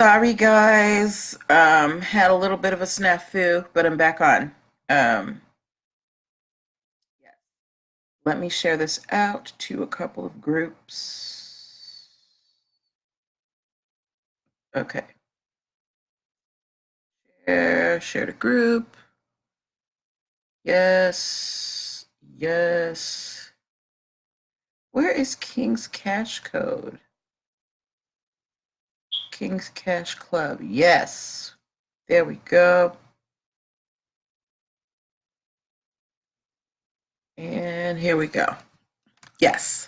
Sorry, guys. Had a little bit of a snafu, but I'm back on. Yeah. Let me share this out to a couple of groups. Okay. Share the group. Yes. Yes. Where is King's Cash Code? King's Cash Club. Yes. There we go. And here we go. Yes.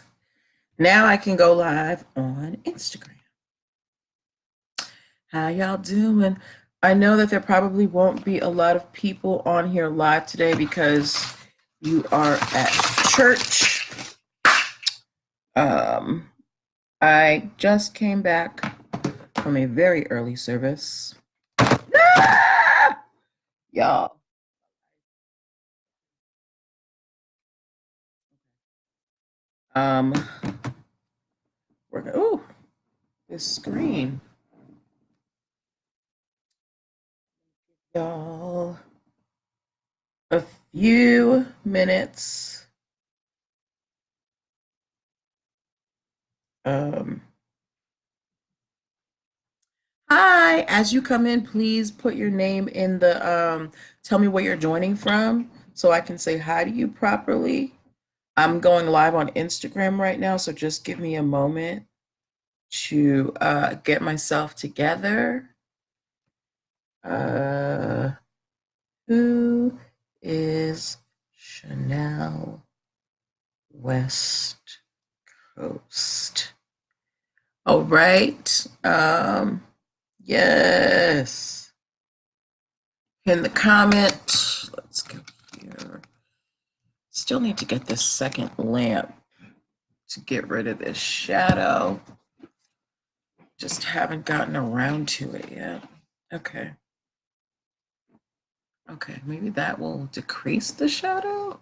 Now I can go live on Instagram. How y'all doing? I know that there probably won't be a lot of people on here live today because you are at church. I just came back from a very early service. Ah! Y'all. We're gonna, ooh, this screen. Y'all, a few minutes. Hi, as you come in, please put your name in the, tell me where you're joining from so I can say hi to you properly. I'm going live on Instagram right now, so just give me a moment to get myself together. Who is Chanel West Coast? All right. Yes. In the comment, let's go here. Still need to get this second lamp to get rid of this shadow. Just haven't gotten around to it yet. Okay. Okay, maybe that will decrease the shadow.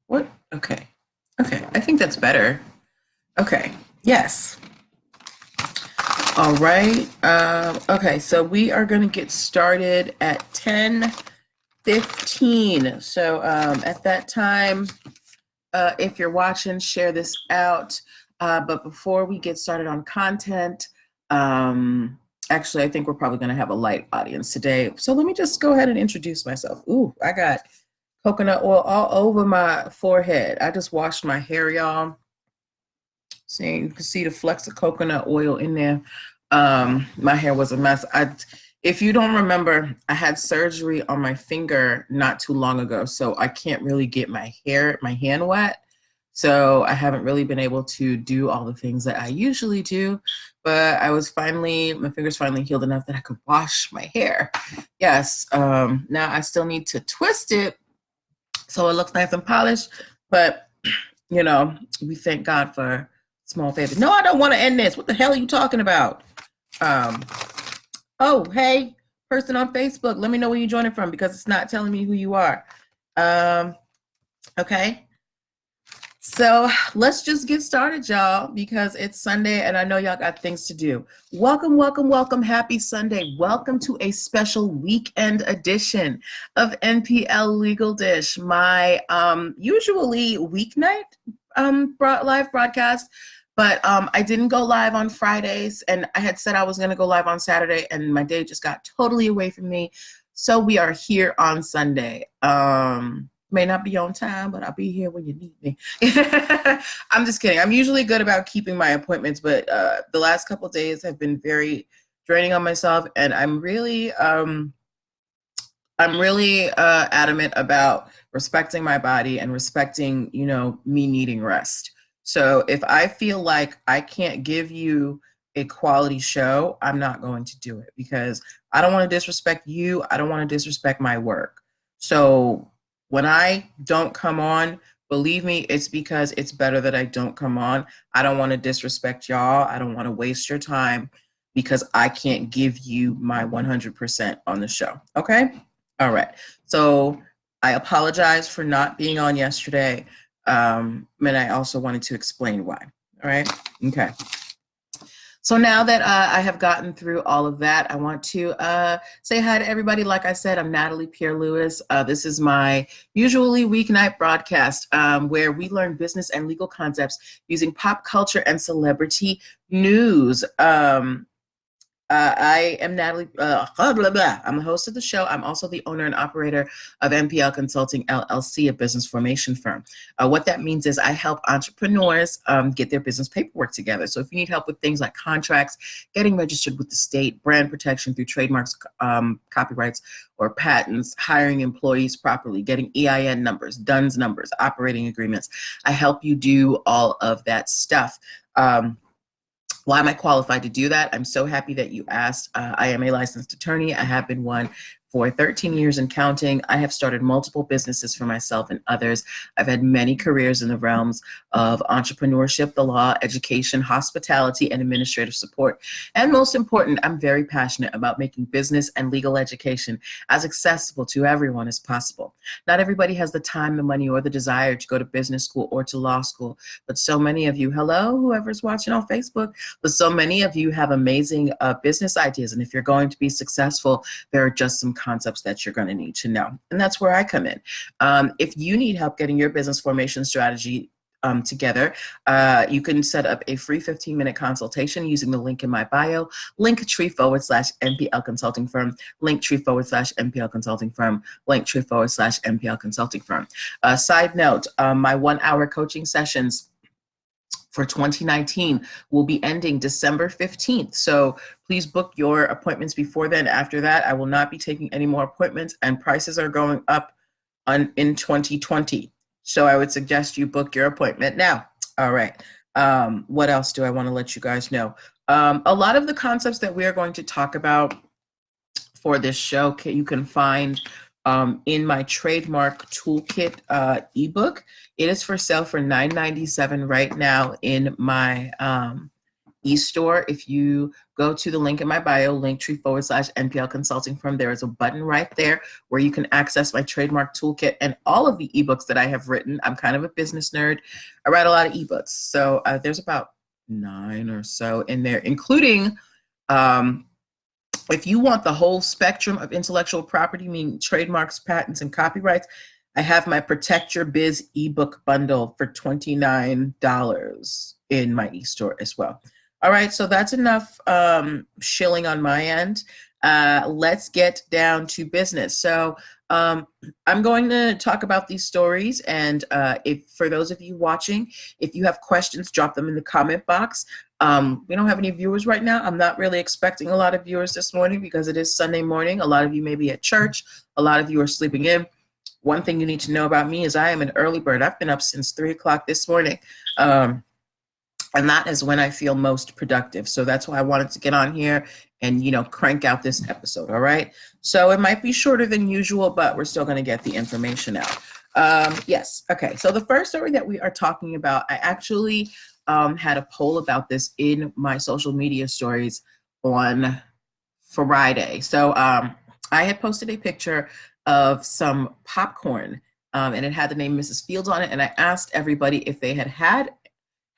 What? Okay. Okay, I think that's better. Okay, yes. All right. Okay, so we are going to get started at 10:15. So at that time, if you're watching, share this out. But before we get started on content, actually, I think we're probably going to have a light audience today. So let me just go ahead and introduce myself. Ooh, I got coconut oil all over my forehead. I just washed my hair, y'all. See, you can see the flecks of coconut oil in there. My hair was a mess. If you don't remember, I had surgery on my finger not too long ago, so I can't really get my hand wet. So I haven't really been able to do all the things that I usually do, but my fingers finally healed enough that I could wash my hair. Yes, now I still need to twist it so it looks nice and polished, but we thank God for small favors. No, I don't want to end this. What the hell are you talking about? Oh, hey, person on Facebook, let me know where you're joining from because it's not telling me who you are. Okay. So let's just get started, y'all, because it's Sunday and I know y'all got things to do. Welcome, welcome, welcome. Happy Sunday. Welcome to a special weekend edition of NPL Legal Dish, my usually weeknight live broadcast. But I didn't go live on Fridays, and I had said I was going to go live on Saturday, and my day just got totally away from me. So we are here on Sunday. May not be on time, but I'll be here when you need me. I'm just kidding. I'm usually good about keeping my appointments, but the last couple of days have been very draining on myself, and I'm really adamant about respecting my body and respecting, me needing rest. So if I feel like I can't give you a quality show, I'm not going to do it because I don't want to disrespect you. I don't want to disrespect my work. So when I don't come on, believe me, it's because it's better that I don't come on. I don't want to disrespect y'all. I don't want to waste your time because I can't give you my 100% on the show. Okay? All right. So I apologize for not being on yesterday. And I also wanted to explain why. All right. Okay. So now that I have gotten through all of that, I want to say hi to everybody. Like I said, I'm Natalie Pierre-Lewis. This is my usually weeknight broadcast where we learn business and legal concepts using pop culture and celebrity news. I am Natalie, blah, blah, blah. I'm the host of the show. I'm also the owner and operator of NPL Consulting, LLC, a business formation firm. What that means is I help entrepreneurs get their business paperwork together. So if you need help with things like contracts, getting registered with the state, brand protection through trademarks, copyrights, or patents, hiring employees properly, getting EIN numbers, DUNS numbers, operating agreements, I help you do all of that stuff. Why am I qualified to do that? I'm so happy that you asked. I am a licensed attorney. I have been one for 13 years and counting. I have started multiple businesses for myself and others. I've had many careers in the realms of entrepreneurship, the law, education, hospitality, and administrative support. And most important, I'm very passionate about making business and legal education as accessible to everyone as possible. Not everybody has the time, the money, or the desire to go to business school or to law school, but so many of you, hello, whoever's watching on Facebook, but so many of you have amazing business ideas. And if you're going to be successful, there are just some concepts that you're going to need to know. And that's where I come in. If you need help getting your business formation strategy together, you can set up a free 15-minute consultation using the link in my bio, linktr.ee/NPL Consulting Firm, linktr.ee/NPL Consulting Firm, linktr.ee/NPL Consulting Firm. Side note, my 1-hour coaching sessions for 2019 will be ending December 15th. So please book your appointments before then. After that, I will not be taking any more appointments, and prices are going up in 2020. So I would suggest you book your appointment now. All right. What else do I want to let you guys know? A lot of the concepts that we are going to talk about for this show, you can find in my trademark toolkit ebook. It is for sale for $9.97 right now in my e-store. If you go to the link in my bio, linktree/NPL Consulting Firm, there is a button right there where you can access my trademark toolkit and all of the ebooks that I have written. I'm kind of a business nerd. I write a lot of ebooks. So there's about 9 or so in there, including if you want the whole spectrum of intellectual property, meaning trademarks, patents, and copyrights, I have my Protect Your Biz ebook bundle for $29 in my e-store as well. All right, so that's enough shilling on my end. Let's get down to business. So I'm going to talk about these stories, and if for those of you watching, if you have questions, drop them in the comment box. We don't have any viewers right now. I'm not really expecting a lot of viewers this morning because it is Sunday morning. A lot of you may be at church. A lot of you are sleeping in. One thing you need to know about me is I am an early bird. I've been up since 3 o'clock this morning. And that is when I feel most productive. So that's why I wanted to get on here and, crank out this episode. All right. So it might be shorter than usual, but we're still going to get the information out. Yes. Okay. So the first story that we are talking about, I actually had a poll about this in my social media stories on Friday. So I had posted a picture of some popcorn and it had the name Mrs. Fields on it. And I asked everybody if they had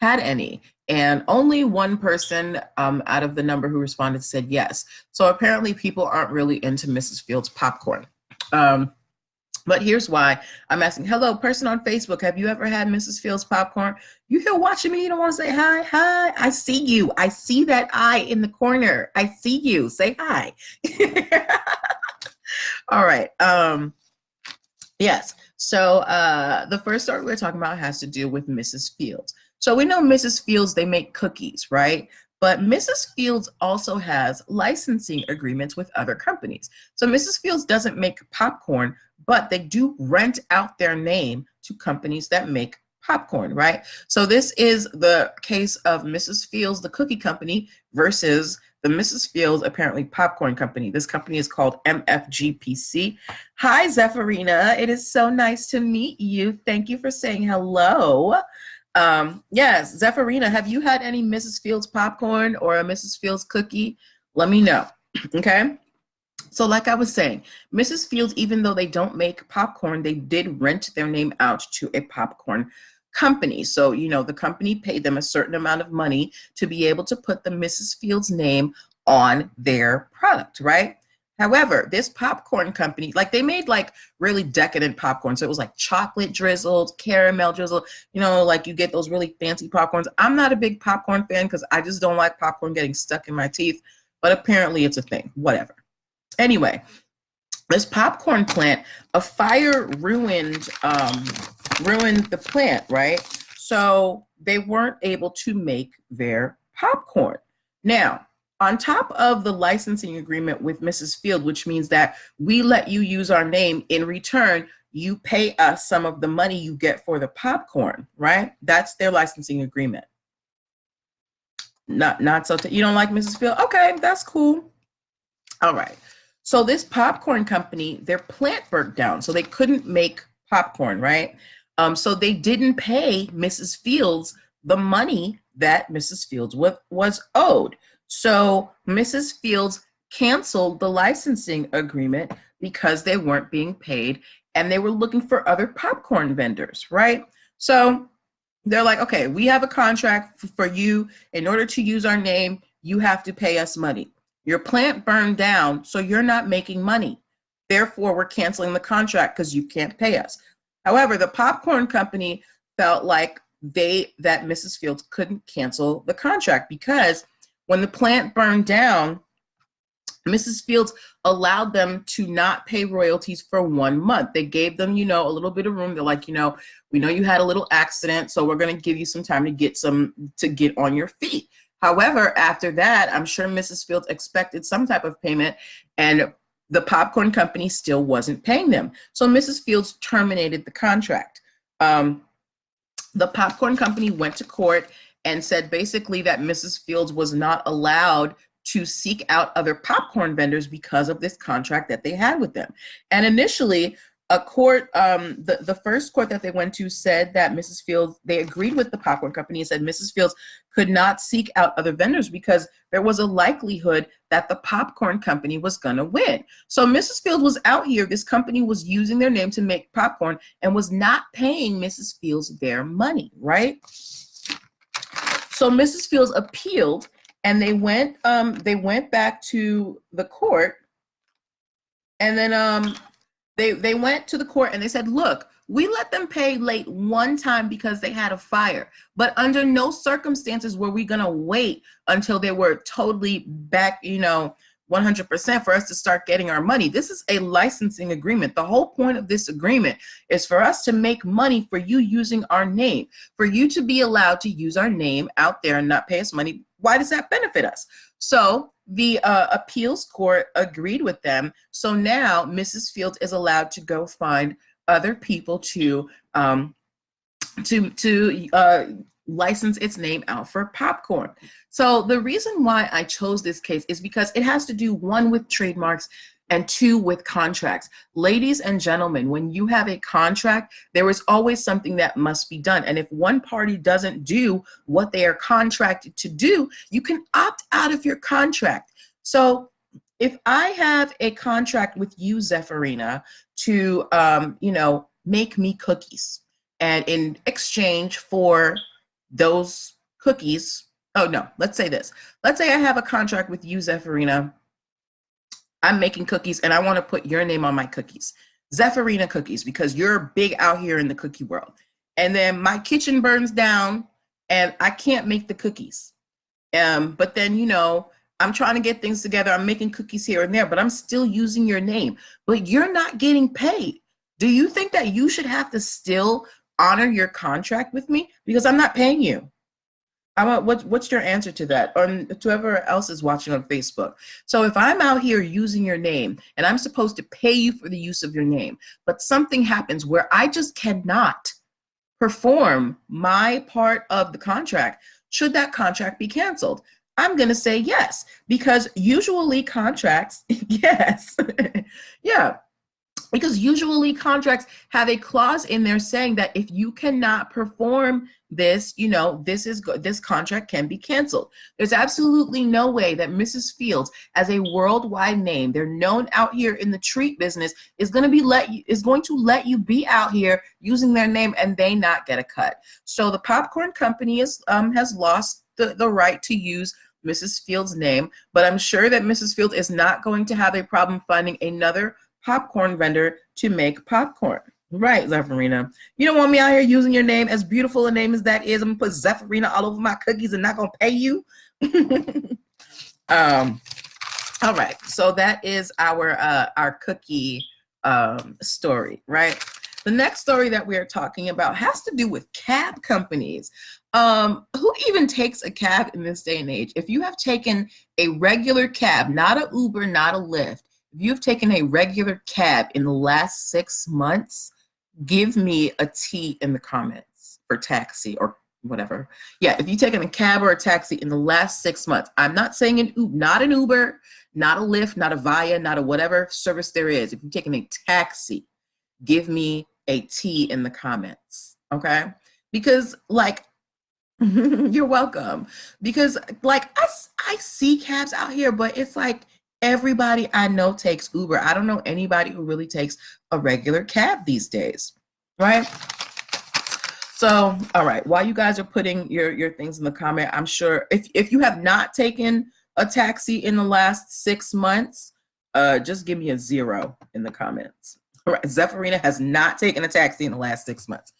any. And only one person out of the number who responded said yes. So apparently people aren't really into Mrs. Fields popcorn. But here's why I'm asking. Hello, person on Facebook. Have you ever had Mrs. Fields popcorn? You here watching me? You don't want to say hi? Hi. I see you. I see that eye in the corner. I see you. Say hi. All right. Yes. So the first story we're talking about has to do with Mrs. Fields. So we know Mrs. Fields, they make cookies, right? But Mrs. Fields also has licensing agreements with other companies. So Mrs. Fields doesn't make popcorn, but they do rent out their name to companies that make popcorn, right? So this is the case of Mrs. Fields, the cookie company, versus the Mrs. Fields, apparently popcorn company. This company is called MFGPC. Hi, Zephyrina. It is so nice to meet you. Thank you for saying hello. Yes, Zephyrina, have you had any Mrs. Fields popcorn or a Mrs. Fields cookie? Let me know, okay? So like I was saying, Mrs. Fields, even though they don't make popcorn, they did rent their name out to a popcorn company. So, you know, the company paid them a certain amount of money to be able to put the Mrs. Fields name on their product, right? However, this popcorn company, like they made like really decadent popcorn. So it was like chocolate drizzled, caramel drizzled, you know, like you get those really fancy popcorns. I'm not a big popcorn fan because I just don't like popcorn getting stuck in my teeth, but apparently it's a thing, whatever. Anyway, this popcorn plant, a fire ruined the plant, right? So they weren't able to make their popcorn. Now, on top of the licensing agreement with Mrs. Field, which means that we let you use our name, in return, you pay us some of the money you get for the popcorn, right? That's their licensing agreement. Not so, you don't like Mrs. Field? Okay, that's cool. All right. So this popcorn company, their plant burnt down, so they couldn't make popcorn, right? So they didn't pay Mrs. Fields the money that Mrs. Fields was owed. So Mrs. Fields canceled the licensing agreement because they weren't being paid and they were looking for other popcorn vendors, right? So they're like, okay, we have a contract for you. In order to use our name, you have to pay us money. Your plant burned down, so you're not making money. Therefore, we're canceling the contract because you can't pay us. However, the popcorn company felt like that Mrs. Fields couldn't cancel the contract because when the plant burned down, Mrs. Fields allowed them to not pay royalties for 1 month. They gave them, you know, a little bit of room. They're like, you know, we know you had a little accident, so we're going to give you some time to get on your feet. However, after that, I'm sure Mrs. Fields expected some type of payment, and the popcorn company still wasn't paying them. So Mrs. Fields terminated the contract. The popcorn company went to court and said basically that Mrs. Fields was not allowed to seek out other popcorn vendors because of this contract that they had with them. And initially, a court, the first court that they went to said that Mrs. Fields, they agreed with the popcorn company and said Mrs. Fields could not seek out other vendors because there was a likelihood that the popcorn company was going to win. So Mrs. Fields was out here. This company was using their name to make popcorn and was not paying Mrs. Fields their money, right? So Mrs. Fields appealed, and they went back to the court, and then they went to the court and they said, look, we let them pay late one time because they had a fire, but under no circumstances were we going to wait until they were totally back, you know, 100% for us to start getting our money. This is a licensing agreement. The whole point of this agreement is for us to make money for you using our name, for you to be allowed to use our name out there and not pay us money. Why does that benefit us? So the appeals court agreed with them. So now Mrs. Fields is allowed to go find other people to license its name out for popcorn. So the reason why I chose this case is because it has to do, one, with trademarks, and two, with contracts. Ladies and gentlemen, when you have a contract, there is always something that must be done. And if one party doesn't do what they are contracted to do, you can opt out of your contract. So if I have a contract with you, Zephyrina, to, you know, make me cookies, and in exchange for those cookies, oh no, let's say this. Let's say I have a contract with you, Zephyrina. I'm making cookies and I want to put your name on my cookies, Zephyrina Cookies, because you're big out here in the cookie world. And then my kitchen burns down and I can't make the cookies. But then, you know, I'm trying to get things together. I'm making cookies here and there, but I'm still using your name, but you're not getting paid. Do you think that you should have to still honor your contract with me because I'm not paying you? What's your answer to that, or to whoever else is watching on Facebook? So if I'm out here using your name and I'm supposed to pay you for the use of your name, but something happens where I just cannot perform my part of the contract, should that contract be canceled? I'm going to say yes, because usually contracts, yes, yeah. because usually contracts have a clause in there saying that if you cannot perform this, you know, this contract can be canceled. There's absolutely no way that Mrs. Fields, as a worldwide name, they're known out here in the treat business, is going to let you be out here using their name and they not get a cut. So the popcorn company has lost the right to use Mrs. Fields' name, but I'm sure that Mrs. Fields is not going to have a problem finding another popcorn vendor to make popcorn. Right, Zephyrina. You don't want me out here using your name, as beautiful a name as that is. I'm gonna put Zephyrina all over my cookies and not gonna pay you. All right, so that is our cookie story, right? The next story that we're talking about has to do with cab companies. Who even takes a cab in this day and age? If you have taken a regular cab, not an Uber, not a Lyft, if you've taken a regular cab in the last 6 months, give me a T in the comments for taxi or whatever. Yeah, if you've taken a cab or a taxi in the last 6 months, I'm not saying not an Uber, not a Lyft, not a Via, not a whatever service there is. If you've taken a taxi, give me a T in the comments, okay? Because like, you're welcome. Because like I see cabs out here, but it's like, everybody I know takes Uber. I don't know anybody who really takes a regular cab these days, right? So, all right, while you guys are putting your things in the comment, I'm sure if you have not taken a taxi in the last 6 months, just give me a 0 in the comments. All right, Zephyrina has not taken a taxi in the last 6 months.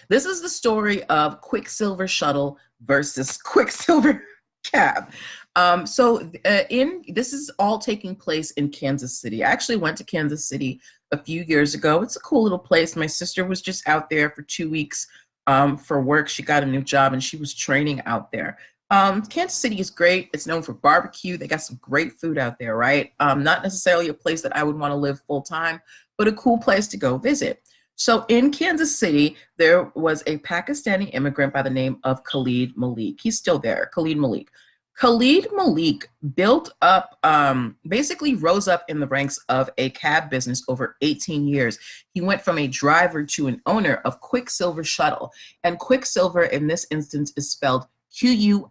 This is the story of Quicksilver Shuttle versus Quicksilver Cab. This is all taking place in Kansas City. I actually went to Kansas City a few years ago. It's a cool little place. My sister was just out there for 2 weeks for work. She got a new job and she was training out there. Kansas City is great. It's known for barbecue. They got some great food out there, right? Not necessarily a place that I would want to live full time, but a cool place to go visit. So in Kansas City, there was a Pakistani immigrant by the name of Khalid Malik. He's still there, Khalid Malik. Khalid Malik built up, basically rose up in the ranks of a cab business over 18 years. He went from a driver to an owner of Quicksilver Shuttle. And Quicksilver in this instance is spelled Quick,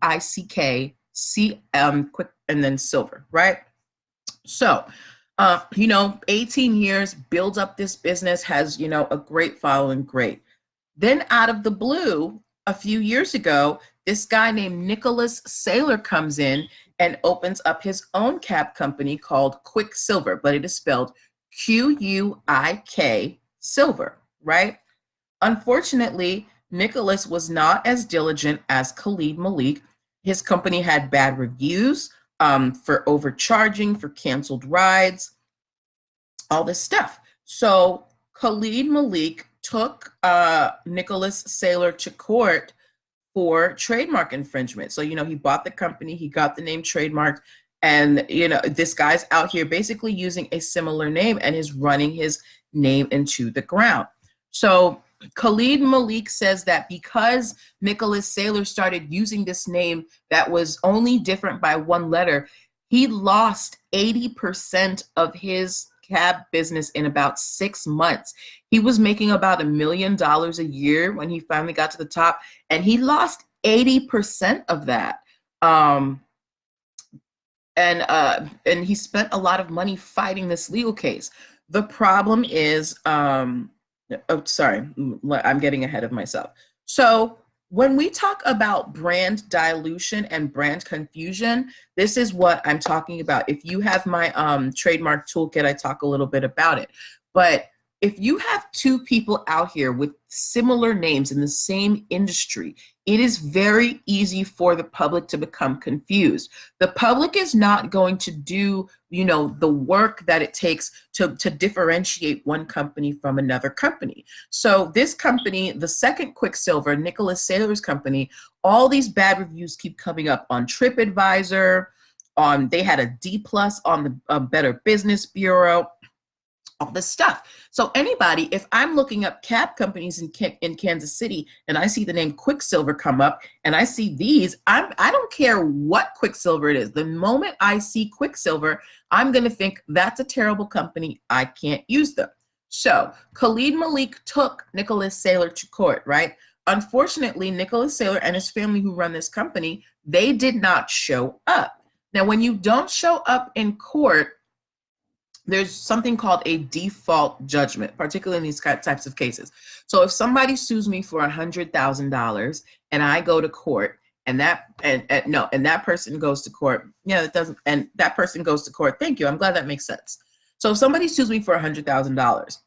quick, and then silver, right? So, 18 years, builds up this business, has, a great following, great. Then out of the blue, a few years ago, this guy named Nicholas Saylor comes in and opens up his own cab company called Quicksilver, but it is spelled Q-U-I-K Silver, right? Unfortunately, Nicholas was not as diligent as Khalid Malik. His company had bad reviews for overcharging, for canceled rides, all this stuff. So Khalid Malik took Nicholas Saylor to court for trademark infringement. So, he bought the company, he got the name trademarked, and, this guy's out here basically using a similar name and is running his name into the ground. So Khalid Malik says that because Nicholas Saylor started using this name that was only different by one letter, he lost 80% of his cab business in about 6 months. He was making about $1 million a year when he finally got to the top, and he lost 80% of that. And he spent a lot of money fighting this legal case. The problem is, I'm getting ahead of myself. So when we talk about brand dilution and brand confusion, this is what I'm talking about. If you have my trademark toolkit, I talk a little bit about it. But if you have two people out here with similar names in the same industry, it is very easy for the public to become confused. The public is not going to do, the work that it takes to differentiate one company from another company. So this company, the second Quicksilver, Nicholas Saylor's company, all these bad reviews keep coming up on TripAdvisor, they had a D+ on the Better Business Bureau. all this stuff. So anybody, if I'm looking up cab companies in Kansas City and I see the name Quicksilver come up and I see these, I don't care what Quicksilver it is. The moment I see Quicksilver, I'm going to think that's a terrible company. I can't use them. So Khalid Malik took Nicholas Saylor to court, right? Unfortunately, Nicholas Saylor and his family who run this company, they did not show up. Now, when you don't show up in court, there's something called a default judgment, particularly in these types of cases. So if somebody sues me for $100,000 and I go to court and that person goes to court, and that person goes to court. Thank you. I'm glad that makes sense. So if somebody sues me for $100,000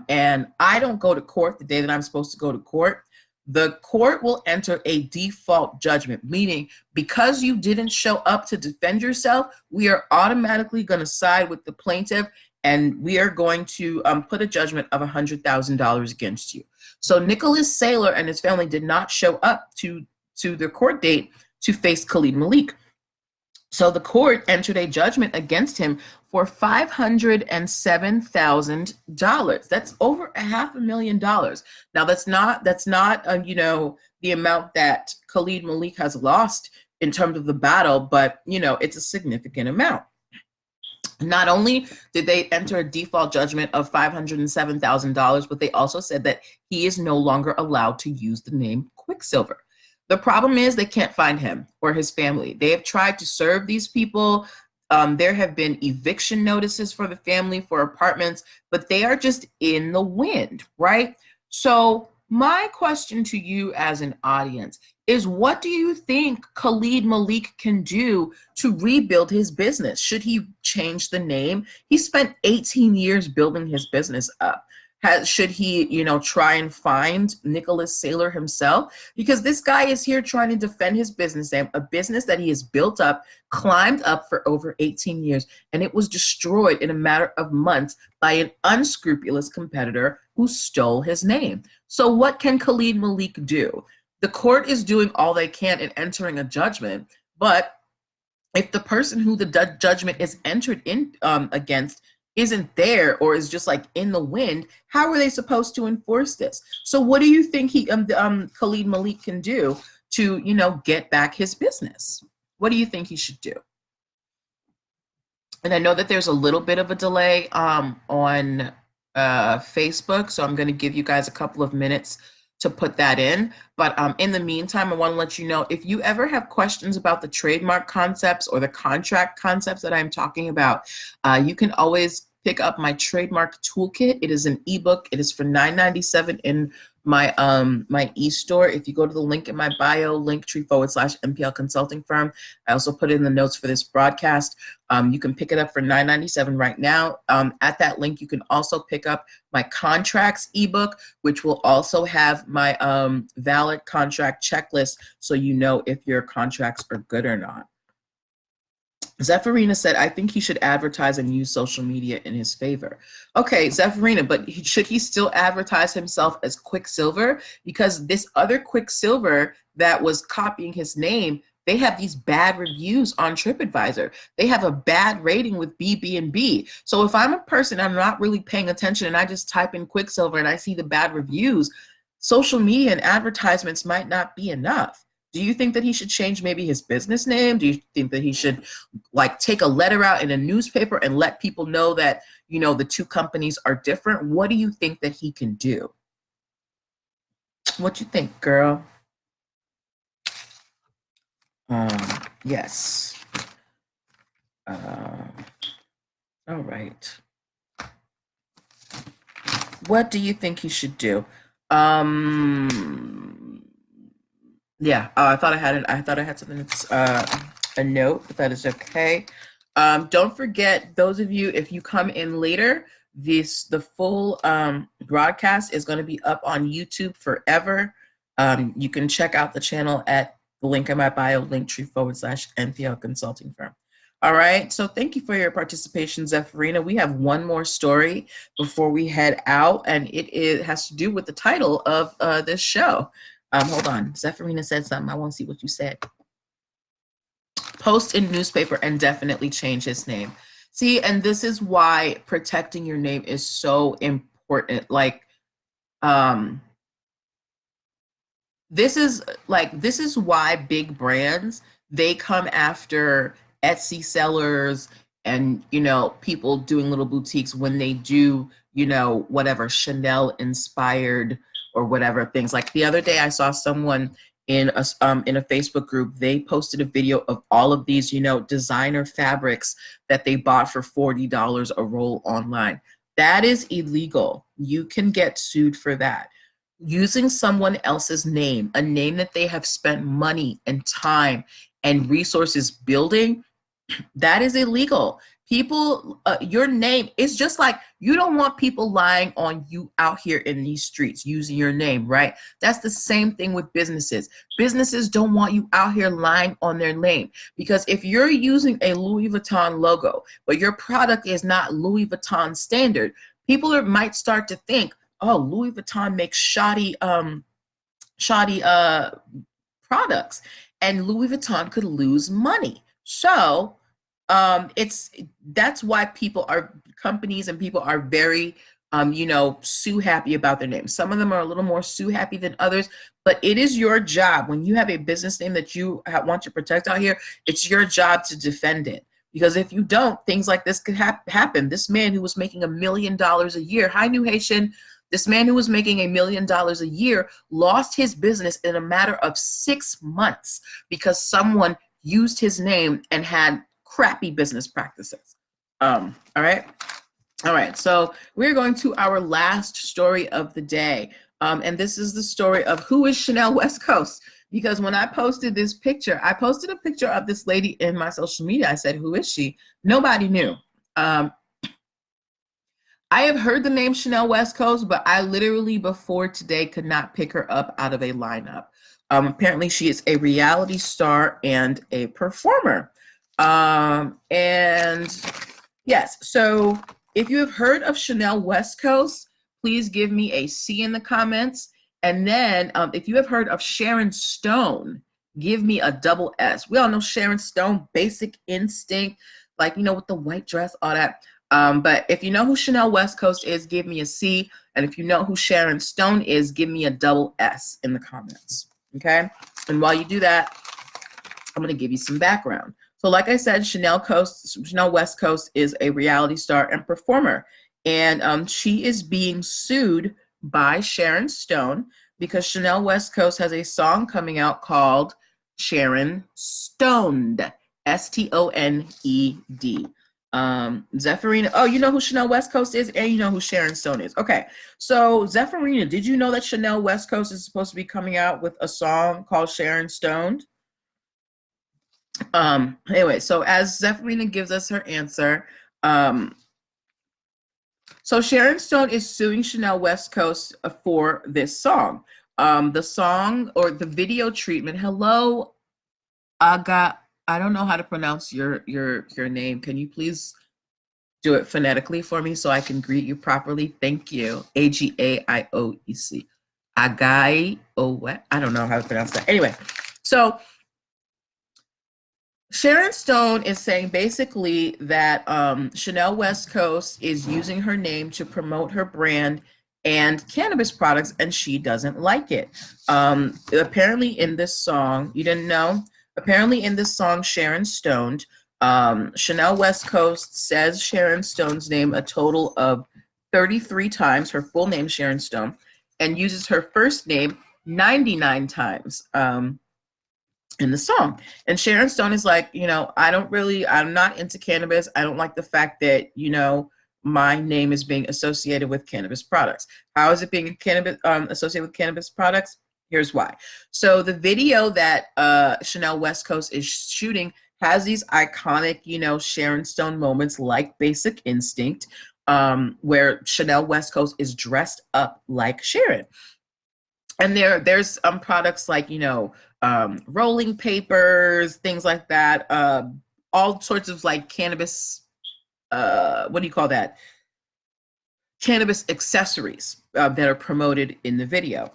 and I don't go to court the day that I'm supposed to go to court, the court will enter a default judgment, meaning because you didn't show up to defend yourself, we are automatically going to side with the plaintiff and we are going to put a judgment of $100,000 against you. So Nicholas Saylor and his family did not show up to the court date to face Khalid Malik. So the court entered a judgment against him for $507,000. That's over $500,000. Now that's not the amount that Khalid Malik has lost in terms of the battle, but it's a significant amount. Not only did they enter a default judgment of $507,000, but they also said that he is no longer allowed to use the name Quicksilver. The problem is they can't find him or his family. They have tried to serve these people. There have been eviction notices for the family for apartments, but they are just in the wind, right? So my question to you as an audience is, what do you think Khalid Malik can do to rebuild his business? Should he change the name? He spent 18 years building his business up. Should he, try and find Nicholas Saylor himself? Because this guy is here trying to defend his business name, a business that he has built up, climbed up for over 18 years, and it was destroyed in a matter of months by an unscrupulous competitor who stole his name. So what can Khalid Malik do? The court is doing all they can in entering a judgment, but if the person who the judgment is entered in against isn't there or is just like in the wind, how are they supposed to enforce this? So what do you think Khalid Malik can do to, get back his business? What do you think he should do? And I know that there's a little bit of a delay on Facebook, so I'm going to give you guys a couple of minutes to put that in. But in the meantime, I want to let you know, if you ever have questions about the trademark concepts or the contract concepts that I'm talking about, you can always pick up my trademark toolkit. It is an ebook. It is for $9.97 in my e-store. If you go to the link in my bio, linktr.ee/nplconsultingfirm, I also put it in the notes for this broadcast. You can pick it up for $9.97 right now. At that link, you can also pick up my contracts ebook, which will also have my valid contract checklist, so you know if your contracts are good or not. Zephyrina said, I think he should advertise and use social media in his favor. Okay, Zephyrina, but should he still advertise himself as Quicksilver? Because this other Quicksilver that was copying his name, they have these bad reviews on TripAdvisor. They have a bad rating with BB&B. So if I'm a person, I'm not really paying attention, and I just type in Quicksilver and I see the bad reviews, social media and advertisements might not be enough. Do you think that he should change maybe his business name? Do you think that he should take a letter out in a newspaper and let people know that, the two companies are different? What do you think that he can do? What you think, girl? Yes. All right. What do you think he should do? Yeah, I thought I had it. I thought I had something that's a note, but that is okay. Don't forget, those of you, if you come in later, the full broadcast is going to be up on YouTube forever. You can check out the channel at the link in my bio, linktr.ee/nplconsultingfirm. All right, so thank you for your participation, Zephyrina. We have one more story before we head out, and it has to do with the title of this show. Hold on. Zephyrina said something. I want to see what you said. Post in newspaper and definitely change his name. See, and this is why protecting your name is so important. Like, this is why big brands, they come after Etsy sellers and, you know, people doing little boutiques when they do, you know, whatever Chanel inspired or whatever things. Like the other day I saw someone in a Facebook group, they posted a video of all of these, you know, designer fabrics that they bought for $40 a roll online. That is illegal. You can get sued for that. Using someone else's name, a name that they have spent money and time and resources building, that is illegal. People, your name is just like, you don't want people lying on you out here in these streets using your name, right? That's the same thing with businesses. Businesses don't want you out here lying on their name, because if you're using a Louis Vuitton logo, but your product is not Louis Vuitton standard, people might start to think, oh, Louis Vuitton makes shoddy products, and Louis Vuitton could lose money. So that's why companies and people are very you know, sue happy about their names. Some of them are a little more sue happy than others, but it is your job when you have a business name that you want to protect out here. It's your job to defend it. Because if you don't, things like this could happen. This man who was making $1 million a year, hi New Haitian, this man who was making $1 million a year lost his business in a matter of 6 months because someone used his name and had crappy business practices. All right. So we're going to our last story of the day. And this is the story of who is Chanel West Coast. Because when I posted this picture, I posted a picture of this lady in my social media. I said, who is she? Nobody knew. I have heard the name Chanel West Coast, but I literally before today could not pick her up out of a lineup. Apparently she is a reality star and a performer. And yes, so if you have heard of Chanel West Coast, please give me a C in the comments. And then if you have heard of Sharon Stone, give me a double S. We all know Sharon Stone, Basic Instinct, like, you know, with the white dress, all that. But if you know who Chanel West Coast is, give me a C. And if you know who Sharon Stone is, give me a double S in the comments. Okay? And while you do that, I'm going to give you some background. So like I said, Chanel West Coast is a reality star and performer. And she is being sued by Sharon Stone because Chanel West Coast has a song coming out called Sharon Stoned, S-T-O-N-E-D. Zephyrina, oh, you know who Chanel West Coast is, and you know who Sharon Stone is. Okay, so Zephyrina, did you know that Chanel West Coast is supposed to be coming out with a song called Sharon Stoned? Anyway, so as Zephyrina gives us her answer, so Sharon Stone is suing Chanel West Coast for this song. The song or the video treatment, hello, I don't know how to pronounce your name. Can you please do it phonetically for me so I can greet you properly? Thank you. Agaioec. Agai. Oh, what? I don't know how to pronounce that. Anyway, so Sharon Stone is saying basically that Chanel West Coast is using her name to promote her brand and cannabis products, and she doesn't like it. Apparently in this song, you didn't know? Apparently in this song, Sharon Stoned, Chanel West Coast says Sharon Stone's name a total of 33 times, her full name, Sharon Stone, and uses her first name 99 times in the song. And Sharon Stone is like, you know, I'm not into cannabis. I don't like the fact that, you know, my name is being associated with cannabis products. How is it being associated with cannabis products? Here's why. So the video that Chanel West Coast is shooting has these iconic, you know, Sharon Stone moments like Basic Instinct, where Chanel West Coast is dressed up like Sharon. And there's products like, you know, rolling papers, things like that, all sorts of like cannabis, what do you call that? Cannabis accessories that are promoted in the video.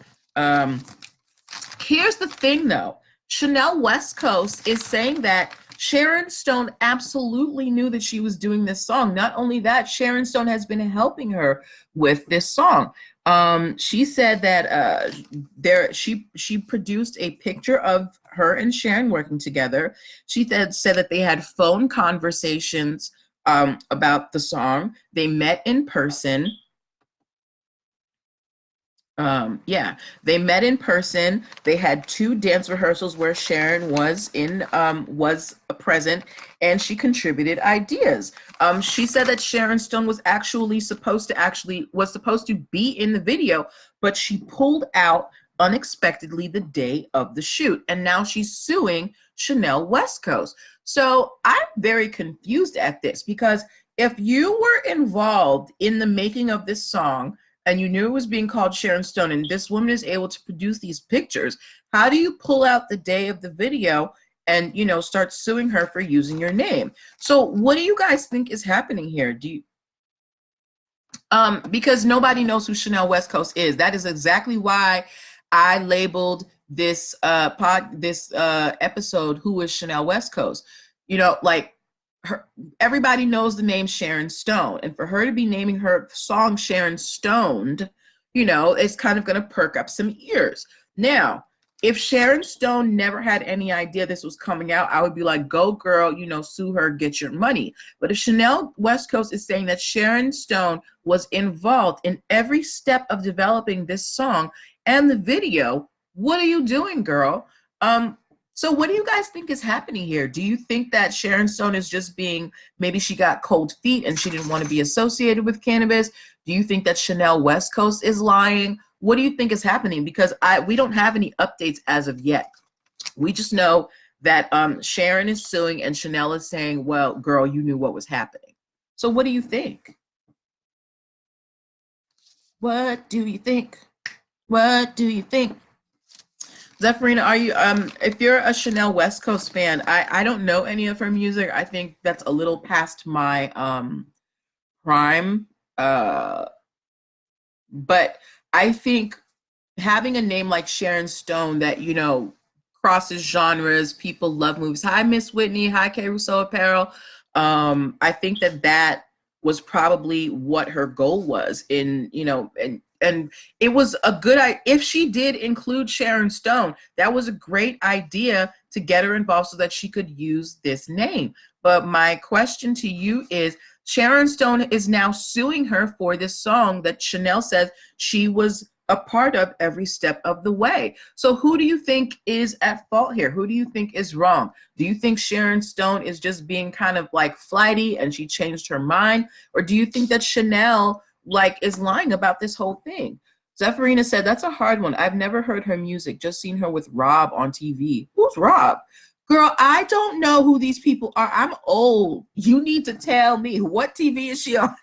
Here's the thing though, Chanel West Coast is saying that Sharon Stone absolutely knew that she was doing this song. Not only that, Sharon Stone has been helping her with this song. She said that she produced a picture of her and Sharon working together. She said that they had phone conversations about the song. They met in person. They met in person. They had 2 dance rehearsals where Sharon was present, and she contributed ideas. She said that Sharon Stone was supposed to be in the video, but she pulled out unexpectedly the day of the shoot, and now she's suing Chanel West Coast. So I'm very confused at this, because if you were involved in the making of this song and you knew it was being called Sharon Stone, and this woman is able to produce these pictures, how do you pull out the day of the video and, you know, start suing her for using your name? So what do you guys think is happening here? Because nobody knows who Chanel West Coast is. That is exactly why I labeled this episode, Who is Chanel West Coast? You know, like, everybody knows the name Sharon Stone, and for her to be naming her song Sharon Stoned, you know, it's kind of going to perk up some ears. Now, if Sharon Stone never had any idea this was coming out, I would be like, go girl, you know, sue her, get your money. But if Chanel West Coast is saying that Sharon Stone was involved in every step of developing this song and the video, what are you doing, girl? So what do you guys think is happening here? Do you think that Sharon Stone is just maybe she got cold feet and she didn't want to be associated with cannabis? Do you think that Chanel West Coast is lying? What do you think is happening? Because we don't have any updates as of yet. We just know that Sharon is suing and Chanel is saying, well, girl, you knew what was happening. So what do you think? What do you think? What do you think? Zephyrina, are you, if you're a Chanel West Coast fan, I don't know any of her music. I think that's a little past my prime. But I think having a name like Sharon Stone that, you know, crosses genres, people love movies. Hi, Miss Whitney. Hi, K. Rousseau Apparel. I think that was probably what her goal was in, you know, and it was a good idea. If she did include Sharon Stone, that was a great idea to get her involved so that she could use this name. But my question to you is, Sharon Stone is now suing her for this song that Chanel says she was a part of every step of the way. So who do you think is at fault here? Who do you think is wrong? Do you think Sharon Stone is just being kind of like flighty and she changed her mind? Or do you think that Chanel is lying about this whole thing? Zephyrina said, that's a hard one. I've never heard her music, just seen her with Rob on TV. Who's Rob? Girl, I don't know who these people are. I'm old. You need to tell me, what TV is she on?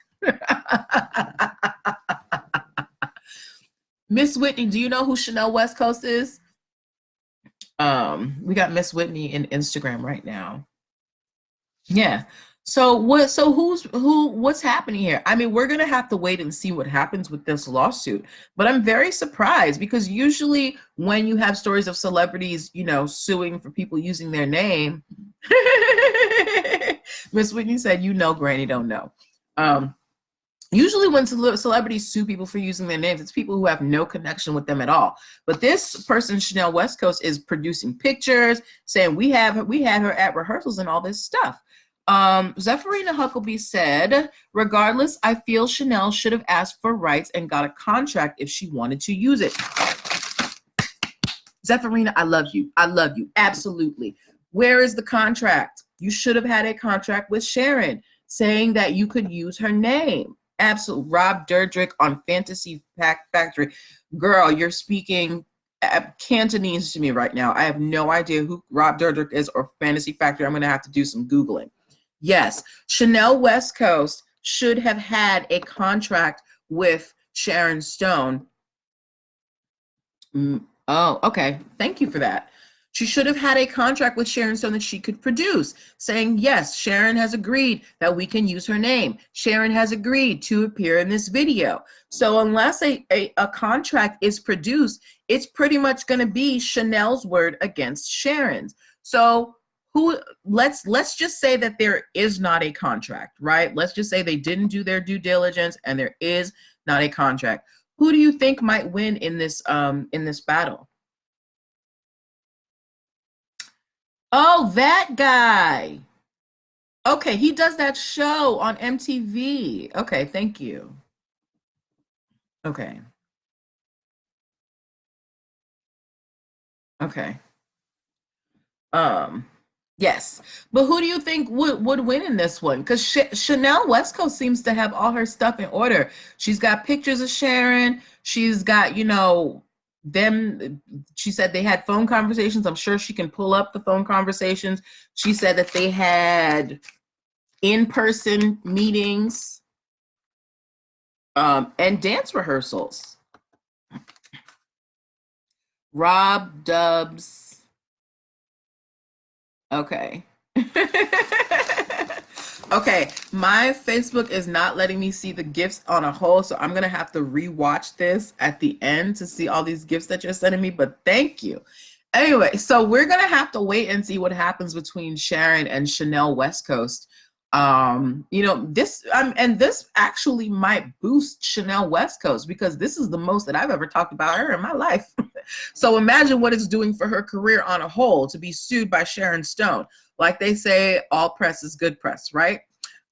Miss Whitney, do you know who Chanel West Coast is? We got Miss Whitney in Instagram right now. Yeah. So what's happening here? I mean, we're gonna have to wait and see what happens with this lawsuit. But I'm very surprised, because usually when you have stories of celebrities, you know, suing for people using their name, Miss Whitney said, you know, Granny don't know. Usually when celebrities sue people for using their names, it's people who have no connection with them at all. But this person, Chanel West Coast, is producing pictures, saying we had her at rehearsals and all this stuff. Zephyrina Huckabee said, regardless, I feel Chanel should have asked for rights and got a contract if she wanted to use it. Zephyrina, I love you. I love you. Absolutely. Where is the contract? You should have had a contract with Sharon saying that you could use her name. Absolutely. Rob Dyrdek on Fantasy Factory. Girl, you're speaking Cantonese to me right now. I have no idea who Rob Dyrdek is or Fantasy Factory. I'm going to have to do some Googling. Yes, Chanel West Coast should have had a contract with Sharon Stone. Oh, okay. Thank you for that. She should have had a contract with Sharon Stone that she could produce, saying, yes, Sharon has agreed that we can use her name. Sharon has agreed to appear in this video. So unless a contract is produced, it's pretty much going to be Chanel's word against Sharon's. So who, let's just say that there is not a contract, right? Let's just say they didn't do their due diligence and there is not a contract. Who do you think might win in this battle? Oh, that guy. Okay, he does that show on MTV. Okay, thank you. Okay. Okay. Um, yes. But who do you think would win in this one? Because Chanel Westco seems to have all her stuff in order. She's got pictures of Sharon. She's got, them. She said they had phone conversations. I'm sure she can pull up the phone conversations. She said that they had in-person meetings, and dance rehearsals. Rob Dubs. Okay. Okay, my Facebook is not letting me see the gifts on a whole, so I'm gonna have to rewatch this at the end to see all these gifts that you're sending me, but thank you. Anyway, so we're gonna have to wait and see what happens between Sharon and Chanel West Coast. This and this actually might boost Chanel West Coast because this is the most that I've ever talked about her in my life. So imagine what it's doing for her career on a whole to be sued by Sharon Stone. Like they say, all press is good press, right?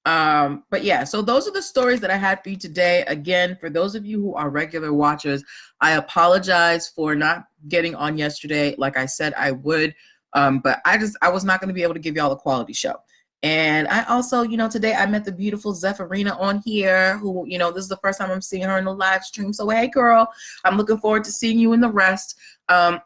But yeah, so those are the stories that I had for you today. Again, for those of you who are regular watchers, I apologize for not getting on yesterday like I said I would. But I was not going to be able to give y'all a quality show. And I also, today I met the beautiful Zephyrina on here who, this is the first time I'm seeing her in the live stream. So, hey, girl, I'm looking forward to seeing you in the rest. I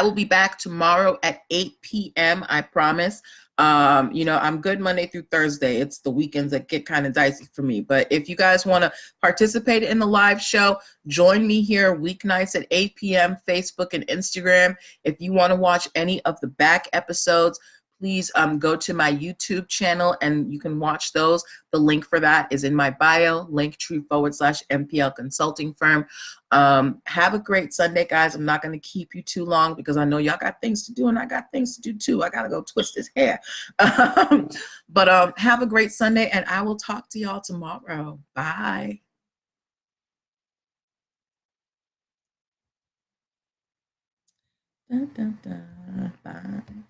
will be back tomorrow at 8 p.m. I promise. I'm good Monday through Thursday. It's the weekends that get kind of dicey for me. But if you guys want to participate in the live show, join me here weeknights at 8 p.m. Facebook and Instagram. If you want to watch any of the back episodes, please go to my YouTube channel and you can watch those. The link for that is in my bio, linktr.ee/NPL Consulting Firm. Have a great Sunday, guys. I'm not going to keep you too long because I know y'all got things to do and I got things to do too. I got to go twist his hair. But have a great Sunday and I will talk to y'all tomorrow. Bye. Da, da, da. Bye.